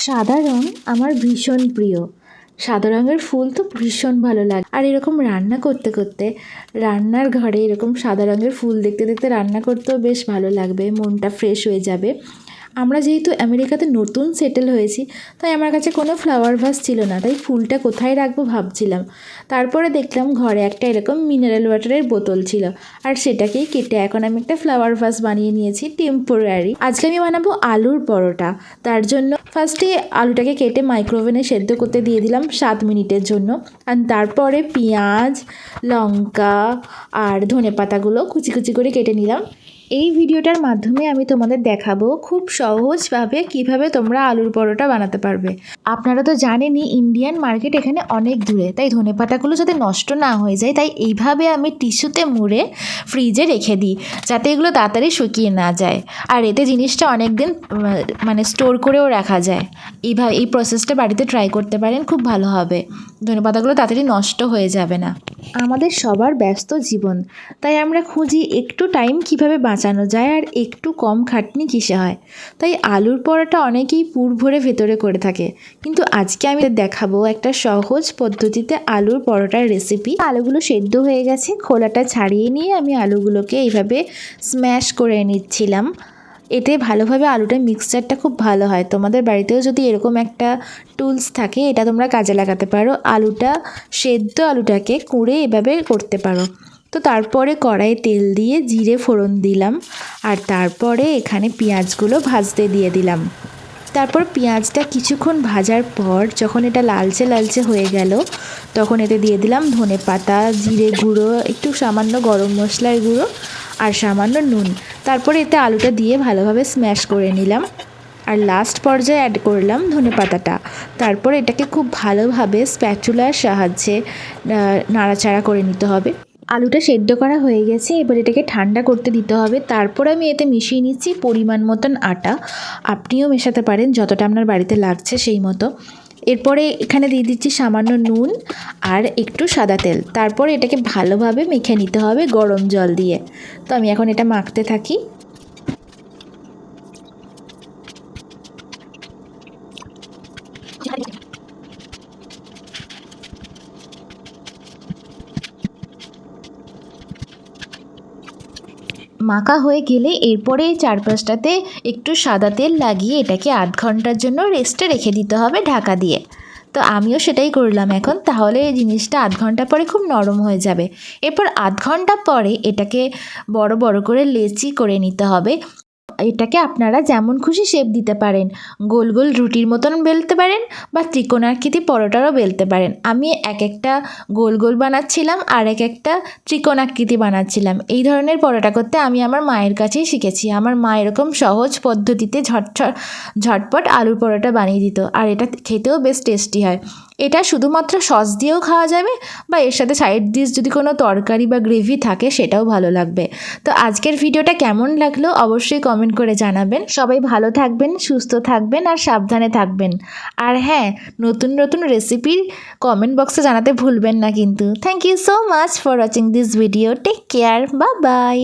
সাদা রঙ আমার ভীষণ প্রিয়। সাদা রঙের ফুল তো ভীষণ ভালো লাগে। আর এরকম রান্না করতে করতে রান্নার ঘরে এরকম সাদা রঙের ফুল দেখতে দেখতে রান্না করতেও বেশ ভালো লাগবে, মনটা ফ্রেশ হয়ে যাবে। আমরা যেহেতু আমেরিকাতে নতুন সেটেল হয়েছি, তাই আমার কাছে কোনো ফ্লাওয়ার ভাস ছিল না, তাই ফুলটা কোথায় রাখবো ভাবছিলাম। তারপরে দেখলাম ঘরে একটা এরকম মিনারেল ওয়াটারের বোতল ছিল, আর সেটাকেই কেটে এখন আমি একটা ফ্লাওয়ার ভাস বানিয়ে নিয়েছি টেম্পোরারি। আজকে আমি বানাবো আলুর পরোটা। তার জন্য ফার্স্টে আলুটাকে কেটে মাইক্রোওভেনে সেদ্ধ করতে দিয়ে দিলাম 7 মিনিটের জন্য। আর তারপরে পেঁয়াজ, লঙ্কা আর ধনেপাতাগুলো কুচি কুচি করে কেটে নিলাম। এই ভিডিওটার মাধ্যমে আমি তোমাদের দেখাবো খুব সহজভাবে কিভাবে তোমরা আলুর পরোটা বানাতে পারবে। আপনারা তো জানেনই ইন্ডিয়ান মার্কেট এখানে অনেক দূরে, তাই ধনেপাতাগুলো যাতে নষ্ট না হয়ে যায়, তাই এইভাবে আমি টিস্যুতে মুড়ে ফ্রিজে রেখে দিই, যাতে এগুলো তাড়াতাড়ি শুকিয়ে না যায়। আর এতে জিনিসটা অনেক দিন স্টোর করেও রাখা যায়। এই প্রসেসটা বাড়িতে ট্রাই করতে পারেন, খুব ভালো হবে। ধনেপাতাগুলো তাড়াতাড়ি নষ্ট হয়ে যাবে না। আমাদের সবার ব্যস্ত জীবন, তাই আমরা খুঁজি একটু টাইম কিভাবে বাঁচানো যায় আর একটু কম খাটনি কিসে হয়। তাই আলুর পরোটা অনেকেই পুর ভরে ভেতরে করে থাকে, কিন্তু আজকে আমি দেখাবো একটা সহজ পদ্ধতিতে আলুর পরোটার রেসিপি। আলুগুলো সেদ্ধ হয়ে গেছে, খোলাটা ছাড়িয়ে নিয়ে আমি আলুগুলোকে এইভাবে স্ম্যাশ করে নিচ্ছিলাম। এতে ভালোভাবে আলুটা মিক্সচারটা খুব ভালো হয়। তোমাদের বাড়িতেও যদি এরকম একটা টুলস থাকে, এটা তোমরা কাজে লাগাতে পারো। সেদ্ধ আলুটাকে কুড়ে এভাবে করতে পারো। তো তারপরে কড়াইয়ে তেল দিয়ে জিরে ফোড়ন দিলাম, আর তারপরে এখানে পেঁয়াজগুলো ভাজতে দিয়ে দিলাম। তারপর পেঁয়াজটা কিছুক্ষণ ভাজার পর যখন এটা লালচে লালচে হয়ে গেল, তখন এতে দিয়ে দিলাম ধনেপাতা, জিরে গুঁড়ো, একটু সামান্য গরম মশলার গুঁড়ো আর সামান্য নুন। তারপরে এতে আলুটা দিয়ে ভালোভাবে স্ম্যাশ করে নিলাম, আর লাস্ট পর্যায়ে অ্যাড করলাম ধনেপাতাটা। তারপর এটাকে খুব ভালোভাবে স্প্যাচুলার সাহায্যে নাড়াচাড়া করে নিতে হবে। আলুটা সেদ্ধ করা হয়ে গেছে, এবার এটাকে ঠান্ডা করতে দিতে হবে। তারপর আমি এতে মিশিয়ে নিচ্ছি পরিমাণ মতন আটা। আপনিও মেশাতে পারেন যতটা আপনার বাড়িতে লাগছে সেই মতো। এরপরে এখানে দিয়ে দিচ্ছি সামান্য নুন আর একটু সাদা তেল। তারপর এটাকে ভালোভাবে মেখে নিতে হবে গরম জল দিয়ে। তো আমি এখন এটা মাখতে থাকি। মাখা হয়ে গেলে এরপরে চারপাশটাতে একটু সাদা তেল লাগিয়ে এটাকে আধ ঘন্টার জন্য রেস্টে রেখে দিতে হবে ঢাকা দিয়ে। তো আমিও সেটাই করলাম এখন। তাহলে এই জিনিসটা আধ ঘন্টা পরে খুব নরম হয়ে যাবে। এরপর আধ ঘন্টা পরে এটাকে বড় বড় করে লেচি করে নিতে হবে। এটাকে আপনারা যেমন খুশি শেপ দিতে পারেন, গোল গোল রুটির মতন বেলতে পারেন বা ত্রিকোণাকৃতি পরোটারও বেলতে পারেন। আমি এক একটা গোল গোল বানাচ্ছিলাম আর এক একটা ত্রিকোণাকৃতি বানাচ্ছিলাম। এই ধরনের পরোটা করতে আমি আমার মায়ের কাছেই শিখেছি। আমার মা এরকম সহজ পদ্ধতিতে ঝটপট আলুর পরোটা বানিয়ে দিত, আর এটা খেতেও বেশ টেস্টি হয়। এটা শুধুমাত্র সস দিয়েও খাওয়া যাবে, বা এর সাথে সাইড ডিশ যদি কোনো তরকারি বা গ্রেভি থাকে সেটাও ভালো লাগবে। তো আজকের ভিডিওটা কেমন লাগলো অবশ্যই কমেন্ট করে জানাবেন। সবাই ভালো থাকবেন, সুস্থ থাকবেন আর সাবধানে থাকবেন। আর হ্যাঁ, নতুন নতুন রেসিপির কমেন্ট বক্সে জানাতে ভুলবেন না কিন্তু। Thank you so much for watching this video. Take care, bye by.